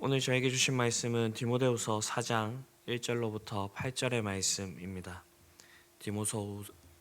오늘 저에게 주신 말씀은 디모데후서 4장 1절로부터 8절의 말씀입니다.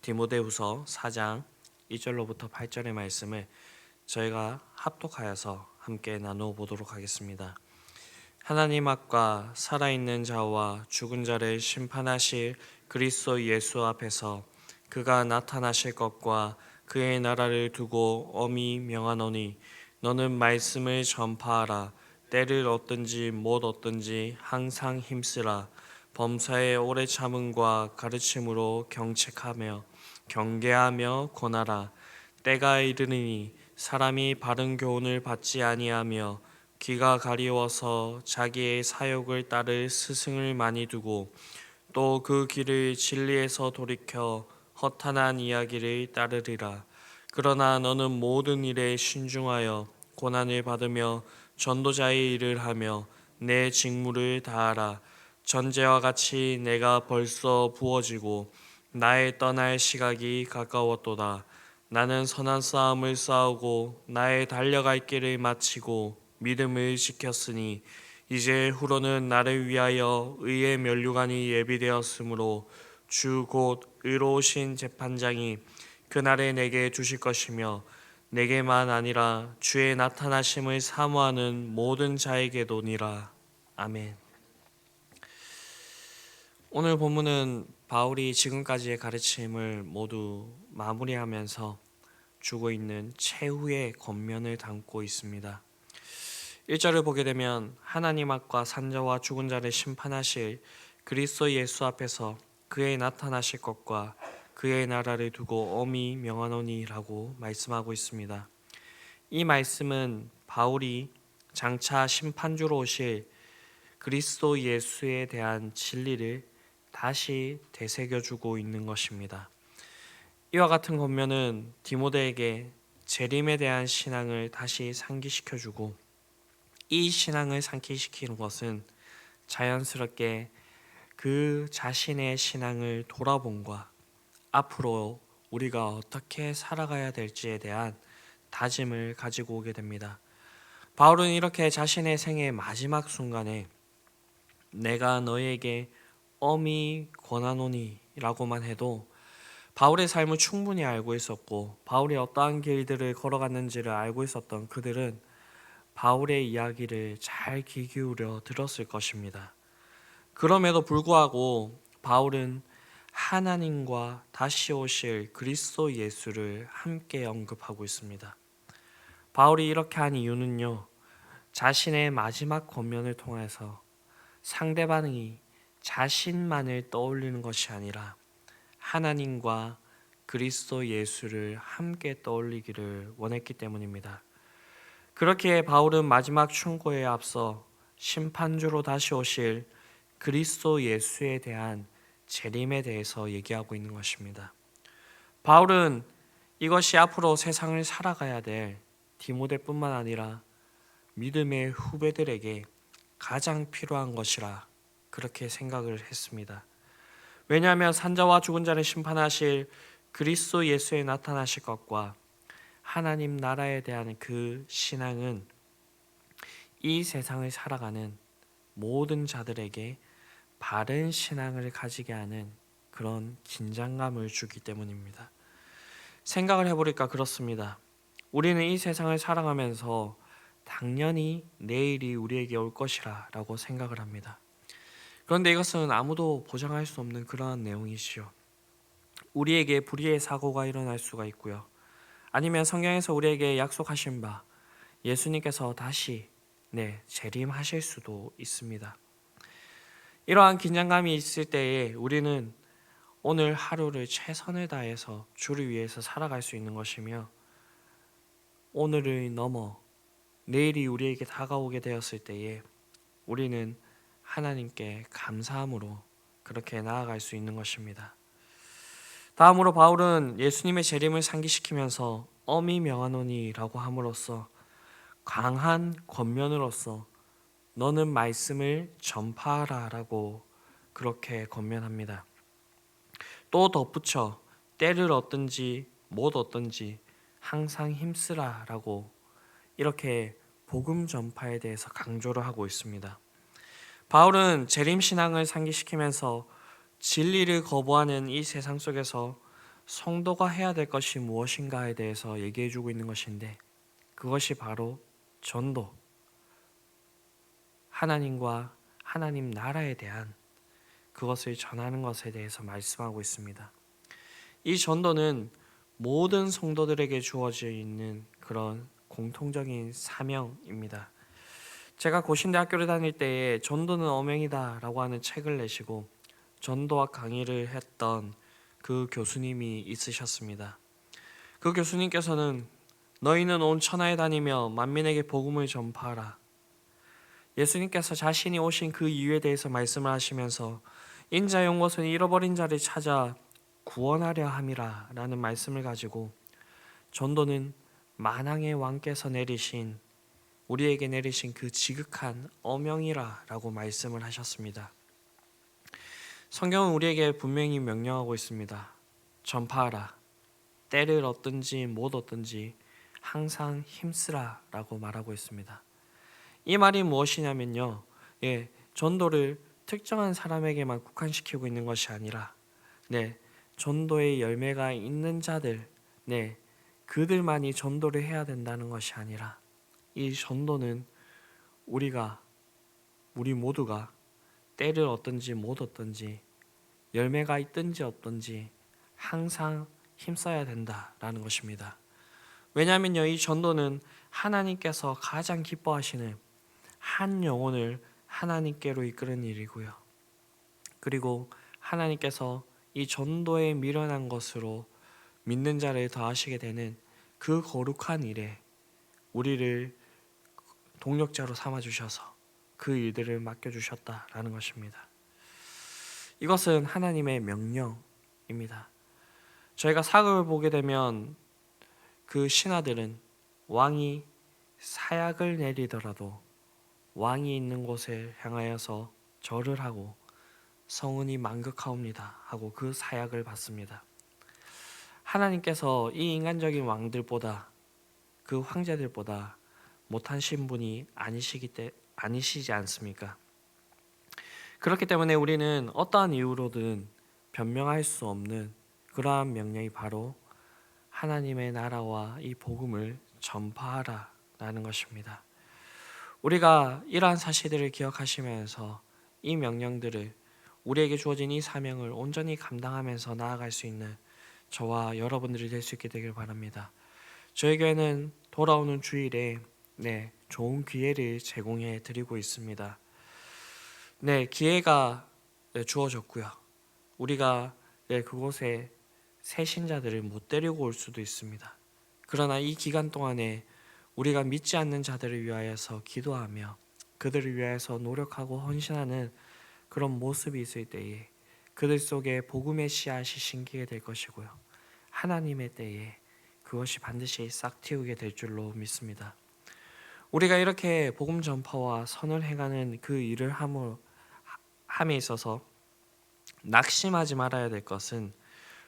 디모데후서 4장 1절로부터 8절의 말씀을 저희가 합독하여서 함께 나누어 보도록 하겠습니다. 하나님 앞과 살아있는 자와 죽은 자를 심판하실 그리스도 예수 앞에서 그가 나타나실 것과 그의 나라를 두고 엄히 명하노니 너는 말씀을 전파하라. 때를 얻든지 못 얻든지 항상 힘쓰라. 범사에 오래 참음과 가르침으로 경책하며 경계하며 권하라. 때가 이르니 사람이 바른 교훈을 받지 아니하며 귀가 가리워서 자기의 사욕을 따를 스승을 많이 두고 또 그 길을 진리에서 돌이켜 허탄한 이야기를 따르리라. 그러나 너는 모든 일에 신중하여 고난을 받으며 전도자의 일을 하며 내 직무를 다하라. 전제와 같이 내가 벌써 부어지고 나의 떠날 시각이 가까웠도다. 나는 선한 싸움을 싸우고 나의 달려갈 길을 마치고 믿음을 지켰으니 이제 후로는 나를 위하여 의의 면류관이 예비되었으므로 주 곧 의로우신 재판장이 그날에 내게 주실 것이며 내게만 아니라 주의 나타나심을 사모하는 모든 자에게도니라. 아멘. 오늘 본문은 바울이 지금까지의 가르침을 모두 마무리하면서 주고 있는 최후의 권면을 담고 있습니다. 1절을 보게 되면 하나님 앞과 산자와 죽은 자를 심판하실 그리스도 예수 앞에서 그의 나타나실 것과 그의 나라를 두고 엄히 명하노니라고 말씀하고 있습니다. 이 말씀은 바울이 장차 심판주로 오실 그리스도 예수에 대한 진리를 다시 되새겨주고 있는 것입니다. 이와 같은 권면은 디모데에게 재림에 대한 신앙을 다시 상기시켜주고 이 신앙을 상기시키는 것은 자연스럽게 그 자신의 신앙을 돌아봄과 앞으로 우리가 어떻게 살아가야 될지에 대한 다짐을 가지고 오게 됩니다. 바울은 이렇게 자신의 생의 마지막 순간에 내가 너에게 엄히 권하노니 라고만 해도 바울의 삶을 충분히 알고 있었고 바울이 어떠한 길들을 걸어갔는지를 알고 있었던 그들은 바울의 이야기를 잘 귀 기울여 들었을 것입니다. 그럼에도 불구하고 바울은 하나님과 다시 오실 그리스도 예수를 함께 언급하고 있습니다. 바울이 이렇게 한 이유는요, 자신의 마지막 권면을 통해서 상대방이 자신만을 떠올리는 것이 아니라 하나님과 그리스도 예수를 함께 떠올리기를 원했기 때문입니다. 그렇게 바울은 마지막 충고에 앞서 심판주로 다시 오실 그리스도 예수에 대한 재림에 대해서 얘기하고 있는 것입니다. 바울은 이것이 앞으로 세상을 살아가야 될 디모데뿐만 아니라 믿음의 후배들에게 가장 필요한 것이라 그렇게 생각을 했습니다. 왜냐하면 산자와 죽은 자를 심판하실 그리스도 예수에 나타나실 것과 하나님 나라에 대한 그 신앙은 이 세상을 살아가는 모든 자들에게 바른 신앙을 가지게 하는 그런 긴장감을 주기 때문입니다. 생각을 해보니까 그렇습니다. 우리는 이 세상을 살아가면서 당연히 내일이 우리에게 올 것이라 라고 생각을 합니다. 그런데 이것은 아무도 보장할 수 없는 그러한 내용이지요. 우리에게 불의의 사고가 일어날 수가 있고요. 아니면 성경에서 우리에게 약속하신 바 예수님께서 다시 재림하실 수도 있습니다. 이러한 긴장감이 있을 때에 우리는 오늘 하루를 최선을 다해서 주를 위해서 살아갈 수 있는 것이며 오늘을 넘어 내일이 우리에게 다가오게 되었을 때에 우리는 하나님께 감사함으로 그렇게 나아갈 수 있는 것입니다. 다음으로 바울은 예수님의 재림을 상기시키면서 엄히 명하노니라고 함으로써 강한 권면으로서 너는 말씀을 전파하라 라고 그렇게 권면합니다. 또 덧붙여 때를 얻든지 못 얻든지 항상 힘쓰라 라고 이렇게 복음 전파에 대해서 강조를 하고 있습니다. 바울은 재림 신앙을 상기시키면서 진리를 거부하는 이 세상 속에서 성도가 해야 될 것이 무엇인가에 대해서 얘기해 주고 있는 것인데, 그것이 바로 전도, 하나님과 하나님 나라에 대한 그것을 전하는 것에 대해서 말씀하고 있습니다. 이 전도는 모든 성도들에게 주어져 있는 그런 공통적인 사명입니다. 제가 고신대학교를 다닐 때에 전도는 어명이다 라고 하는 책을 내시고 전도와 강의를 했던 그 교수님이 있으셨습니다. 그 교수님께서는 너희는 온 천하에 다니며 만민에게 복음을 전파하라. 예수님께서 자신이 오신 그 이유에 대해서 말씀을 하시면서 인자의 온 것은 잃어버린 자를 찾아 구원하려 함이라 라는 말씀을 가지고 전도는 만왕의 왕께서 우리에게 내리신 그 지극한 어명이라 라고 말씀을 하셨습니다. 성경은 우리에게 분명히 명령하고 있습니다. 전파하라. 때를 얻든지 못 얻든지 항상 힘쓰라 라고 말하고 있습니다. 이 말이 무엇이냐면요, 전도를 특정한 사람에게만 국한시키고 있는 것이 아니라 전도의 열매가 있는 자들, 그들만이 전도를 해야 된다는 것이 아니라 이 전도는 우리 모두가 때를 얻든지 못 얻든지 열매가 있든지 없든지 항상 힘써야 된다라는 것입니다. 왜냐하면요, 이 전도는 하나님께서 가장 기뻐하시는 한 영혼을 하나님께로 이끄는 일이고요. 그리고 하나님께서 이 전도에 미련한 것으로 믿는 자를 더하시게 되는 그 거룩한 일에 우리를 동력자로 삼아주셔서 그 일들을 맡겨주셨다라는 것입니다. 이것은 하나님의 명령입니다. 저희가 사극을 보게 되면 그 신하들은 왕이 사약을 내리더라도 왕이 있는 곳에 향하여서 절을 하고 성은이 만극하옵니다 하고 그 사약을 받습니다. 하나님께서 이 인간적인 왕들보다, 그 황제들보다 못한 신분이 아니시지 않습니까? 그렇기 때문에 우리는 어떠한 이유로든 변명할 수 없는 그러한 명령이 바로 하나님의 나라와 이 복음을 전파하라 라는 것입니다. 우리가 이러한 사실들을 기억하시면서 이 명령들을, 우리에게 주어진 이 사명을 온전히 감당하면서 나아갈 수 있는 저와 여러분들이 될 수 있게 되길 바랍니다. 저희 교회는 돌아오는 주일에 좋은 기회를 제공해 드리고 있습니다. 기회가 주어졌고요. 우리가 그곳에 새 신자들을 못 데리고 올 수도 있습니다. 그러나 이 기간 동안에 우리가 믿지 않는 자들을 위하여서 기도하며 그들을 위하여서 노력하고 헌신하는 그런 모습이 있을 때에 그들 속에 복음의 씨앗이 심기게 될 것이고요. 하나님의 때에 그것이 반드시 싹 틔우게 될 줄로 믿습니다. 우리가 이렇게 복음 전파와 선을 행하는 그 일을 함에 있어서 낙심하지 말아야 될 것은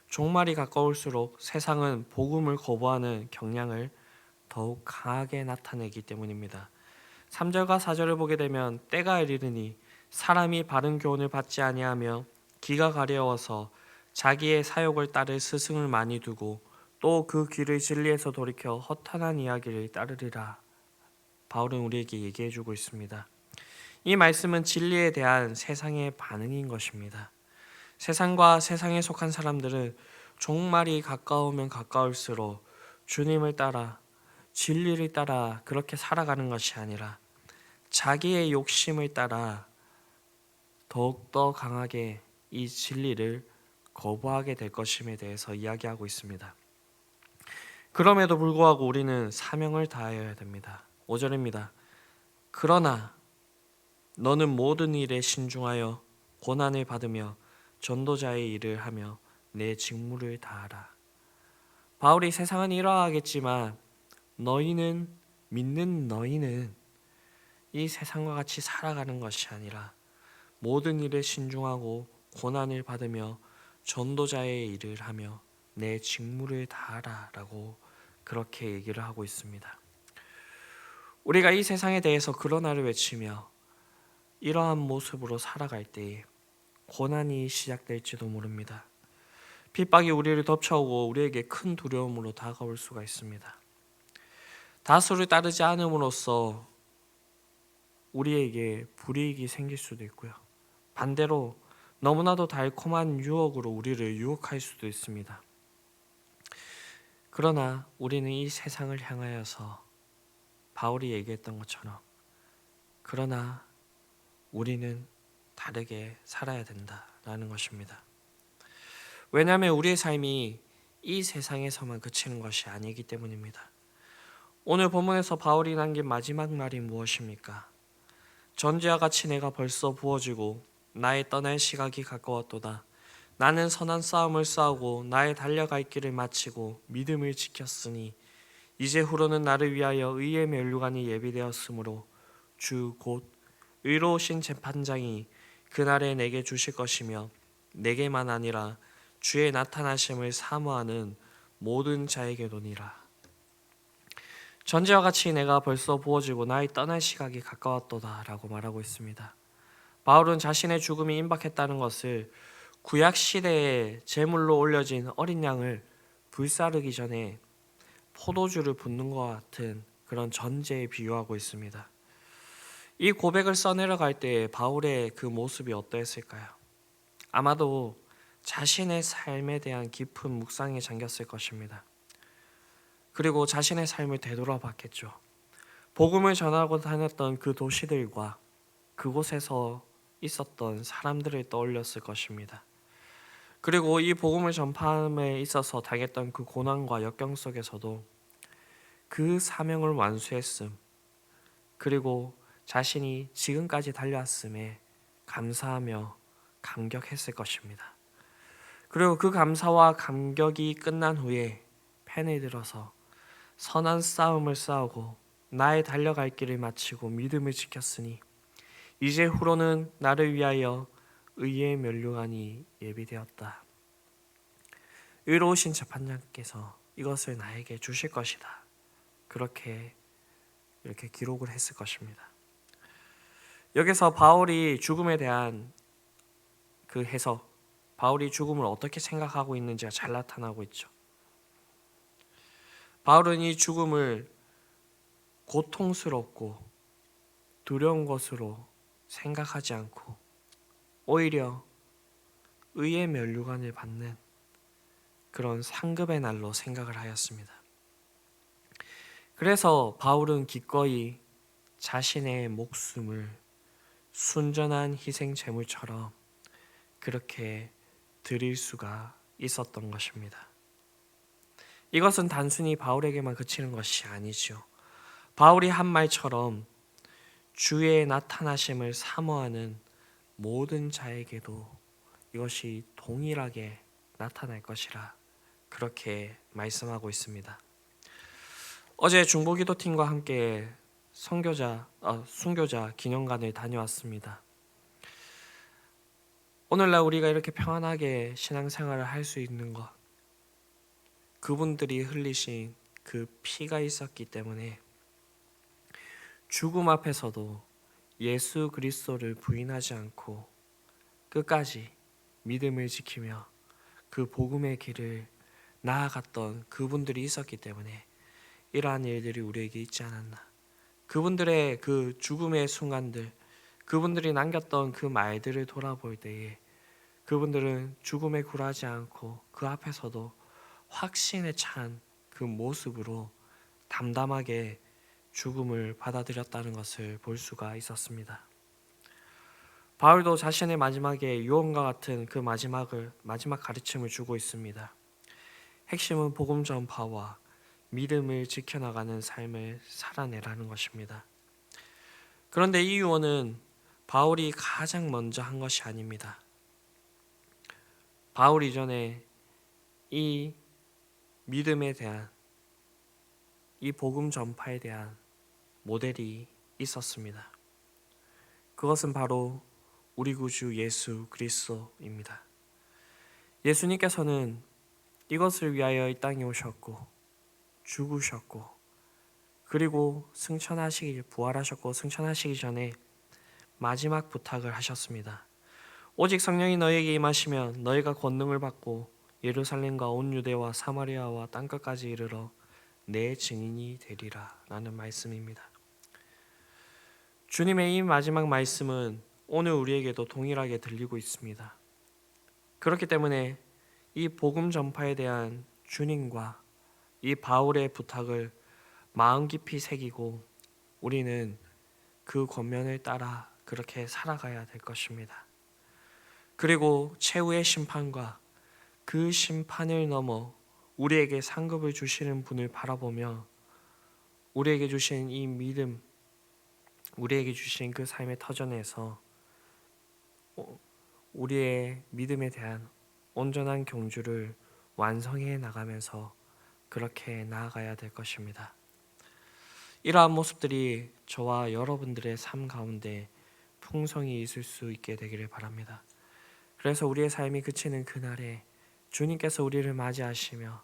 종말이 가까울수록 세상은 복음을 거부하는 경향을 더욱 강하게 나타내기 때문입니다. 3절과 4절을 보게 되면 때가 이르니 사람이 바른 교훈을 받지 아니하며 기가 가려워서 자기의 사욕을 따를 스승을 많이 두고 또 그 귀를 진리에서 돌이켜 허탄한 이야기를 따르리라. 바울은 우리에게 얘기해 주고 있습니다. 이 말씀은 진리에 대한 세상의 반응인 것입니다. 세상과 세상에 속한 사람들은 종말이 가까우면 가까울수록 주님을 따라, 진리를 따라 그렇게 살아가는 것이 아니라 자기의 욕심을 따라 더욱더 강하게 이 진리를 거부하게 될 것임에 대해서 이야기하고 있습니다. 그럼에도 불구하고 우리는 사명을 다하여야 됩니다. 5절입니다. 그러나 너는 모든 일에 신중하여 고난을 받으며 전도자의 일을 하며 내 직무를 다하라. 바울이 세상은 이러하겠지만 믿는 너희는 이 세상과 같이 살아가는 것이 아니라 모든 일에 신중하고 고난을 받으며 전도자의 일을 하며 내 직무를 다하라 라고 그렇게 얘기를 하고 있습니다. 우리가 이 세상에 대해서 그러나를 외치며 이러한 모습으로 살아갈 때에 고난이 시작될지도 모릅니다. 핍박이 우리를 덮쳐오고 우리에게 큰 두려움으로 다가올 수가 있습니다. 다수를 따르지 않음으로써 우리에게 불이익이 생길 수도 있고요. 반대로 너무나도 달콤한 유혹으로 우리를 유혹할 수도 있습니다. 그러나 우리는 이 세상을 향하여서 바울이 얘기했던 것처럼 그러나 우리는 다르게 살아야 된다라는 것입니다. 왜냐하면 우리의 삶이 이 세상에서만 그치는 것이 아니기 때문입니다. 오늘 본문에서 바울이 남긴 마지막 말이 무엇입니까? 전제와 같이 내가 벌써 부어지고 나의 떠날 시각이 가까웠도다. 나는 선한 싸움을 싸우고 나의 달려갈 길을 마치고 믿음을 지켰으니 이제 후로는 나를 위하여 의의 면류관이 예비되었으므로 주 곧 의로우신 재판장이 그날에 내게 주실 것이며 내게만 아니라 주의 나타나심을 사모하는 모든 자에게도니라. 전제와 같이 내가 벌써 부어지고 나의 떠날 시각이 가까웠도다 라고 말하고 있습니다. 바울은 자신의 죽음이 임박했다는 것을 구약 시대에 제물로 올려진 어린 양을 불사르기 전에 포도주를 붓는 것 같은 그런 전제에 비유하고 있습니다. 이 고백을 써내려갈 때 바울의 그 모습이 어떠했을까요? 아마도 자신의 삶에 대한 깊은 묵상에 잠겼을 것입니다. 그리고 자신의 삶을 되돌아봤겠죠. 복음을 전하고 다녔던 그 도시들과 그곳에서 있었던 사람들을 떠올렸을 것입니다. 그리고 이 복음을 전파함에 있어서 당했던 그 고난과 역경 속에서도 그 사명을 완수했음, 그리고 자신이 지금까지 달려왔음에 감사하며 감격했을 것입니다. 그리고 그 감사와 감격이 끝난 후에 펜을 들어서 선한 싸움을 싸우고 나의 달려갈 길을 마치고 믿음을 지켰으니 이제 후로는 나를 위하여 의의 면류관이 예비되었다. 의로우신 재판장께서 이것을 나에게 주실 것이다. 그렇게 이렇게 기록을 했을 것입니다. 여기서 바울이 죽음에 대한 그 해석, 바울이 죽음을 어떻게 생각하고 있는지가 잘 나타나고 있죠. 바울은 이 죽음을 고통스럽고 두려운 것으로 생각하지 않고 오히려 의의 면류관을 받는 그런 상급의 날로 생각을 하였습니다. 그래서 바울은 기꺼이 자신의 목숨을 순전한 희생 제물처럼 그렇게 드릴 수가 있었던 것입니다. 이것은 단순히 바울에게만 그치는 것이 아니죠. 바울이 한 말처럼 주의 나타나심을 사모하는 모든 자에게도 이것이 동일하게 나타날 것이라 그렇게 말씀하고 있습니다. 어제 중보기도팀과 함께 순교자 기념관을 다녀왔습니다. 오늘날 우리가 이렇게 평안하게 신앙생활을 할 수 있는 것, 그분들이 흘리신 그 피가 있었기 때문에 죽음 앞에서도 예수 그리스도를 부인하지 않고 끝까지 믿음을 지키며 그 복음의 길을 나아갔던 그분들이 있었기 때문에 이러한 일들이 우리에게 있지 않았나. 그분들의 그 죽음의 순간들, 그분들이 남겼던 그 말들을 돌아볼 때에 그분들은 죽음에 굴하지 않고 그 앞에서도 확신에 찬 그 모습으로 담담하게 죽음을 받아들였다는 것을 볼 수가 있었습니다. 바울도 자신의 마지막에 유언과 같은 그 마지막 가르침을 주고 있습니다. 핵심은 복음 전파와 믿음을 지켜나가는 삶을 살아내라는 것입니다. 그런데 이 유언은 바울이 가장 먼저 한 것이 아닙니다. 바울 이전에 이 믿음에 대한, 이 복음 전파에 대한 모델이 있었습니다. 그것은 바로 우리 구주 예수 그리스도입니다. 예수님께서는 이것을 위하여 이 땅에 오셨고 죽으셨고 그리고 부활하셨고 승천하시기 전에 마지막 부탁을 하셨습니다. 오직 성령이 너에게 임하시면 너희가 권능을 받고 예루살렘과 온 유대와 사마리아와 땅끝까지 이르러 내 증인이 되리라 라는 말씀입니다. 주님의 이 마지막 말씀은 오늘 우리에게도 동일하게 들리고 있습니다. 그렇기 때문에 이 복음 전파에 대한 주님과 이 바울의 부탁을 마음 깊이 새기고 우리는 그 권면을 따라 그렇게 살아가야 될 것입니다. 그리고 최후의 심판과 그 심판을 넘어 우리에게 상급을 주시는 분을 바라보며 우리에게 주신 이 믿음, 우리에게 주신 그 삶의 터전에서 우리의 믿음에 대한 온전한 경주를 완성해 나가면서 그렇게 나아가야 될 것입니다. 이러한 모습들이 저와 여러분들의 삶 가운데 풍성히 있을 수 있게 되기를 바랍니다. 그래서 우리의 삶이 그치는 그날에 주님께서 우리를 맞이하시며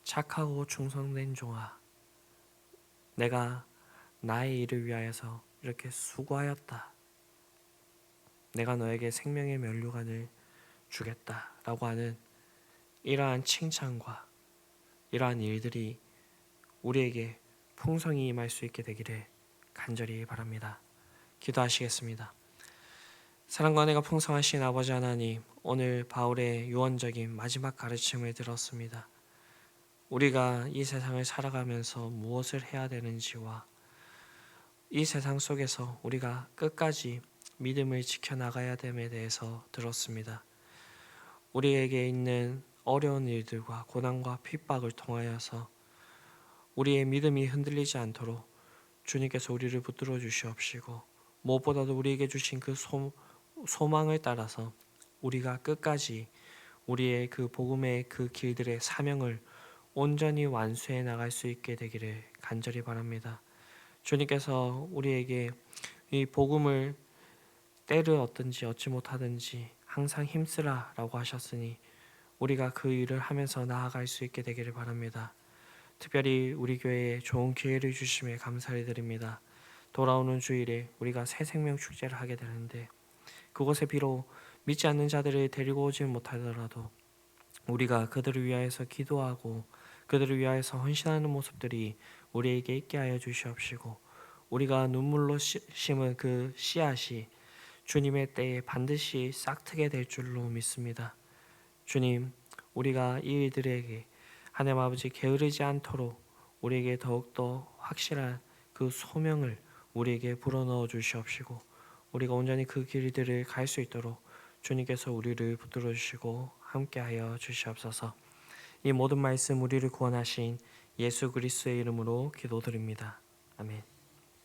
착하고 충성된 종아, 내가 나의 일을 위하여서 이렇게 수고하였다. 내가 너에게 생명의 면류관을 주겠다 라고 하는 이러한 칭찬과 이러한 일들이 우리에게 풍성히 임할 수 있게 되기를 간절히 바랍니다. 기도하시겠습니다. 사랑과 은혜가 풍성하신 아버지 하나님, 오늘 바울의 유언적인 마지막 가르침을 들었습니다. 우리가 이 세상을 살아가면서 무엇을 해야 되는지와 이 세상 속에서 우리가 끝까지 믿음을 지켜나가야 됨에 대해서 들었습니다. 우리에게 있는 어려운 일들과 고난과 핍박을 통하여서 우리의 믿음이 흔들리지 않도록 주님께서 우리를 붙들어 주시옵시고, 무엇보다도 우리에게 주신 그 소망을 따라서 우리가 끝까지 우리의 그 복음의 그 길들의 사명을 온전히 완수해 나갈 수 있게 되기를 간절히 바랍니다. 주님께서 우리에게 이 복음을 때를 얻든지 얻지 못하든지 항상 힘쓰라 라고 하셨으니 우리가 그 일을 하면서 나아갈 수 있게 되기를 바랍니다. 특별히 우리 교회에 좋은 기회를 주심에 감사를 드립니다. 돌아오는 주일에 우리가 새 생명 축제를 하게 되는데 그곳에 비록 믿지 않는 자들을 데리고 오지 못하더라도 우리가 그들을 위하여서 기도하고 그들을 위하여서 헌신하는 모습들이 우리에게 있게 하여 주시옵시고, 우리가 눈물로 심은 그 씨앗이 주님의 때에 반드시 싹트게 될 줄로 믿습니다. 주님, 우리가 이 일들에게 하나님 아버지 게으르지 않도록 우리에게 더욱더 확실한 그 소명을 우리에게 불어넣어 주시옵시고, 우리가 온전히 그 길들을 갈 수 있도록 주님께서 우리를 붙들어 주시고 함께하여 주시옵소서. 이 모든 말씀 우리를 구원하신 예수 그리스도의 이름으로 기도드립니다. 아멘.